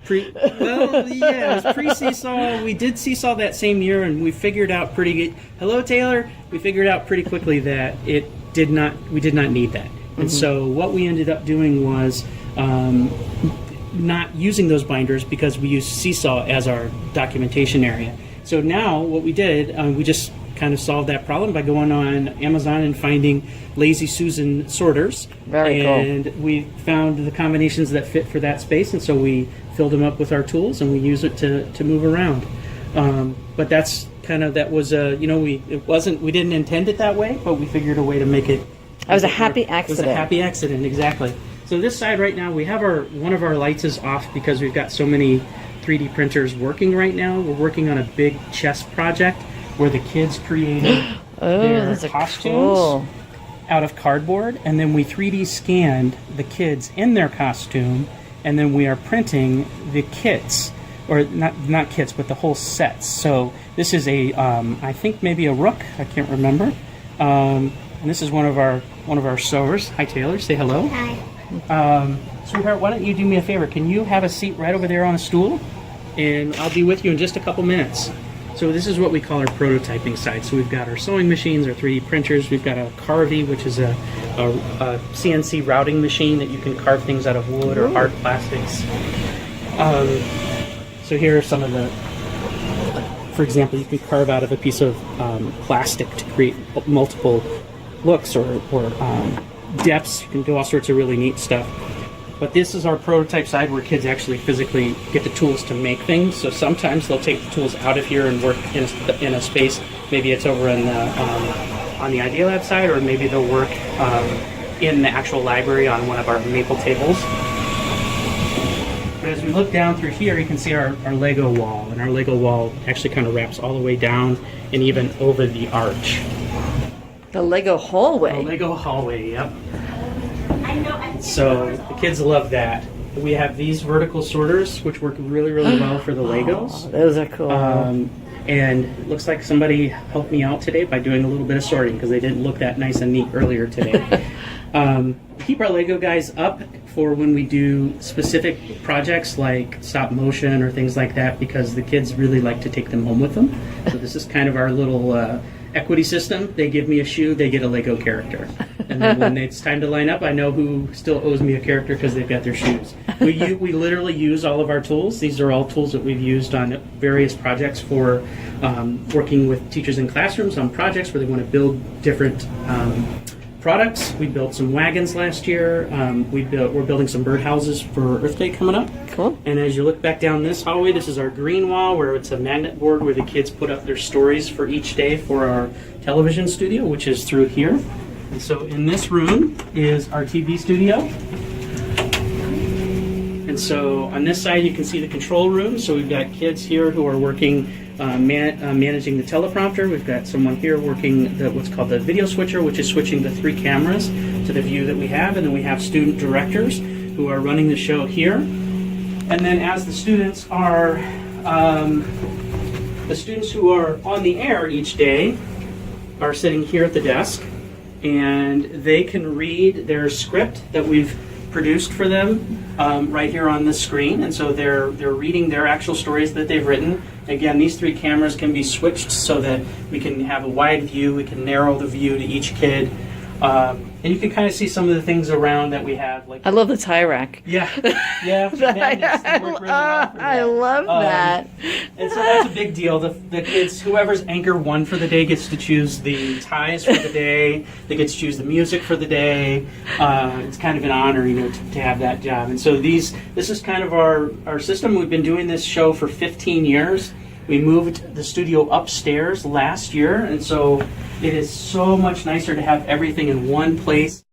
Well, yeah, it was pre-Seesaw. We did Seesaw that same year, and we figured out hello, Taylor. We figured out pretty quickly that we did not need that. And so what we ended up doing was not using those binders because we used Seesaw as our documentation area. So now what we did, we just kind of solved that problem by going on Amazon and finding Lazy Susan sorters. Very cool. And we found the combinations that fit for that space, and so we filled them up with our tools and we use it to move around. But that's kind of, that was we didn't intend it that way, but we figured a way to make it. It was a happy accident. It was a happy accident, exactly. So this side right now, we have one of our lights is off because we've got so many 3D printers working right now. We're working on a big chess project where the kids created their costumes out of cardboard, and then we 3D scanned the kids in their costume, and then we are printing the kits, or not kits, but the whole sets. So this is I think maybe a rook, I can't remember. And this is one of our sewers. Hi, Taylor. Say hello. Hi. Sweetheart, why don't you do me a favor? Can you have a seat right over there on a stool? And I'll be with you in just a couple minutes. So this is what we call our prototyping side. So we've got our sewing machines, our 3D printers. We've got a Carvey, which is a CNC routing machine that you can carve things out of wood or hard plastics. So here are some of the, for example, you can carve out of a piece of plastic to create multiple looks or depths. You can do all sorts of really neat stuff. But this is our prototype side where kids actually physically get the tools to make things. So sometimes they'll take the tools out of here and work in a space. Maybe it's over on the Idea Lab side, or maybe they'll work in the actual library on one of our maple tables. But as we look down through here, you can see our Lego wall. And our Lego wall actually kind of wraps all the way down and even over the arch. The Lego hallway. The Lego hallway, yep. So the kids love that. We have these vertical sorters, which work really, really well for the Legos. Oh, those are cool. And it looks like somebody helped me out today by doing a little bit of sorting because they didn't look that nice and neat earlier today. Keep our Lego guys up for when we do specific projects like stop motion or things like that, because the kids really like to take them home with them. So this is kind of our little equity system. They give me a shoe, they get a Lego character. And then when it's time to line up, I know who still owes me a character because they've got their shoes. We literally use all of our tools. These are all tools that we've used on various projects for working with teachers in classrooms on projects where they want to build different products. We built some wagons last year. We're building some birdhouses for Earth Day coming up. Cool. And as you look back down this hallway, this is our green wall where it's a magnet board where the kids put up their stories for each day for our television studio, which is through here. And so in this room is our TV studio. And so on this side you can see the control room. So we've got kids here who are working managing the teleprompter. We've got someone here working what's called the video switcher, which is switching the 3 cameras to the view that we have. And then we have student directors who are running the show here. And then as the students who are on the air each day are sitting here at the desk, and they can read their script that we've produced for them right here on the screen. And so they're reading their actual stories that they've written. Again, these 3 cameras can be switched so that we can have a wide view. We can narrow the view to each kid. And you can kind of see some of the things around that we have. Like I love the tie rack. Yeah. I love that. And so that's a big deal. The kids, whoever's anchor 1 for the day gets to choose the ties for the day. They get to choose the music for the day. It's kind of an honor, to have that job. And so this is kind of our system. We've been doing this show for 15 years. We moved the studio upstairs last year, and so it is so much nicer to have everything in one place.